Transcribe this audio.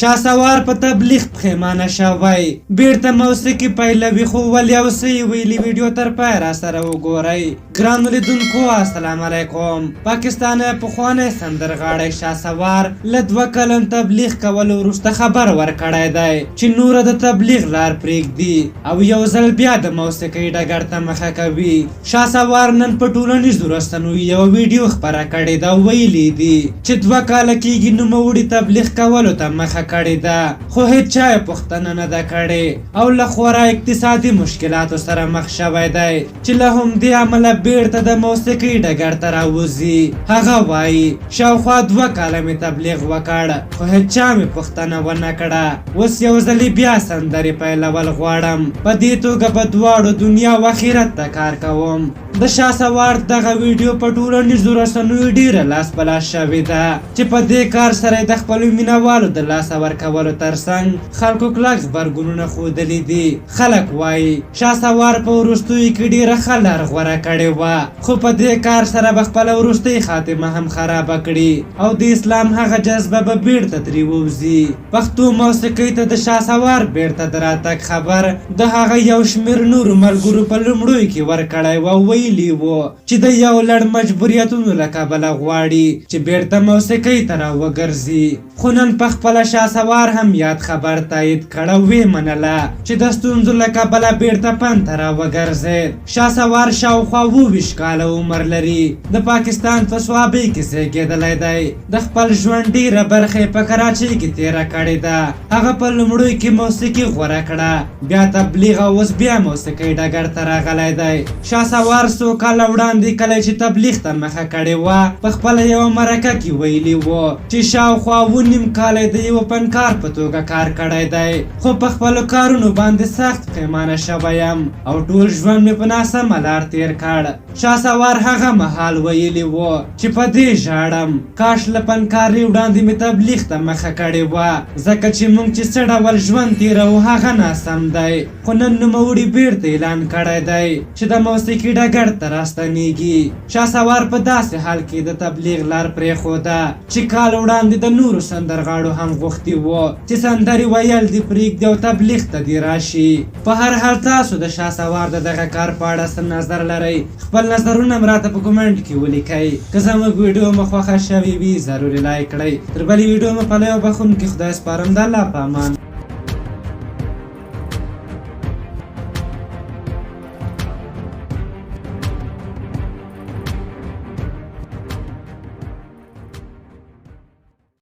شاسوار په تبلیغ پښیمانه شوی. بیرته موسیقي پیلوي خو ولې او څه ویلي ویډیو تر پای را سره وګورئ. ګرانو لیدونکو السلام علیکم. پاکستان پخوانی سندرغاړی شاسوار له 2 کلن تبلیغ کولو وروسته خبر ورکړی دی چې نوره د تبلیغ لار پرېږدي او یو ځل بیا د موسیقۍ ډګر ته مخه کوي. شاسوار نن په ټولنیزو رسنیو یو ویډیو خپره کړې ده. ویلي دي چې 2 کاله کېږي نوموړي تبلیغ کولو ته مخه کړې ده خو هیڅ چا یې پوښتنه نه ده کړې او له خورا اقتصادي مشکلاتو سره مخ شوی دی چې له همدې امله بیرته د موسیقۍ ډګر ته راوځي. هغه وایي شاوخوا 2 کاله مې تبلیغ وکړ خو هیڅ چا مې پوښتنه ونه کړه. اوس یو ځلې بیا سندرې پیلول غواړم. په دې توګه په دواړو دنیا او آخرت ته کار کوم. د شاسوار دغه ویډیو په ټولنیزو رسنیو ډیره لاس په لاس شوې ده چې په دې کار سره د خپلو مینوالو د لاسه ورکولو ترڅنګ خلکو کلک غبرګونونه ښودلي دي. خلک وایي شاسوار په وروستیو کې ډیره ښه لار غوره کړې وه خو په دې کار سره به خپله وروستۍ خاتمه هم خرابه کړي او د اسلام هغه جذبه به بیرته ترې ووځي. پښتو موسیقۍ ته د شاسوار بیرته د راتګ خبر د هغه یو شمېر نورو ملګرو په لومړیو کې ورکړی و. ویلي و چې د یو لړ مجبوریتونو له کبله غواړي چې بیرته موسیقۍ ته راوګرځي. خو نن پخپله شاسوار هم یاد خبر تایید کړه. ویې منله چې د ستونزو له کبله بیرته پند ته راوګرځېد. شاسوار شاوخوا 27 کاله عمر لري. د پاکستان په سوابۍ کې زیږېدلی دی. د خپل ژوند ډېره برخه یې په کراچۍ کې تېره کړې ده. هغه په لومړیو کې موسیقي غوره کړه بیا تبلیغ او اوس بیا موسیقۍ ډګر ته راغلی دی. شاسوار څو کاله وړاندې کله چې تبلیغ ته مخه کړې وه پخپله یوه مرکه کې ویلي و چې شاوخوا 9 کاله د یوه فنکار په توګه کار کړی دی خو په خپلو کارونو باندې سخت پښیمانه شوی یم او ټول ژوند مې په ناسمه لار تېر کړ. شاسوار هغه مهال ویلي و چې په دې ژاړم کاش له فنکارۍ وړاندې مې تبلیغ ته مخه کړې وه ځکه چې موږ چې څه ډول ژوند تېروو هغه ناسم دی. خو نن نوموړي بیرته اعلان کړی دی چې د موسیقي ډګر ته راستنېږي. شاسوار په داسې حال کې د تبلیغ لار پرېښوده چې کال وړاندې د نورو سندرغاړو هم غوښتي وو چې سندرې ویل دې پرېږدي او تبلیغ ته دې راشي. په هر حال تاسو د شاسوار د دغه کار په اړه څه نظر لرئ؟ خپل نظرونه هم راته په کومنټ کې ولیکئ. که زموږ ویډیو مو خوښه شوې وي ضروري لایک کړئ. تر بلې ویډیو مو په لوی او بخښونکي خدای سپارم. د الله په امان.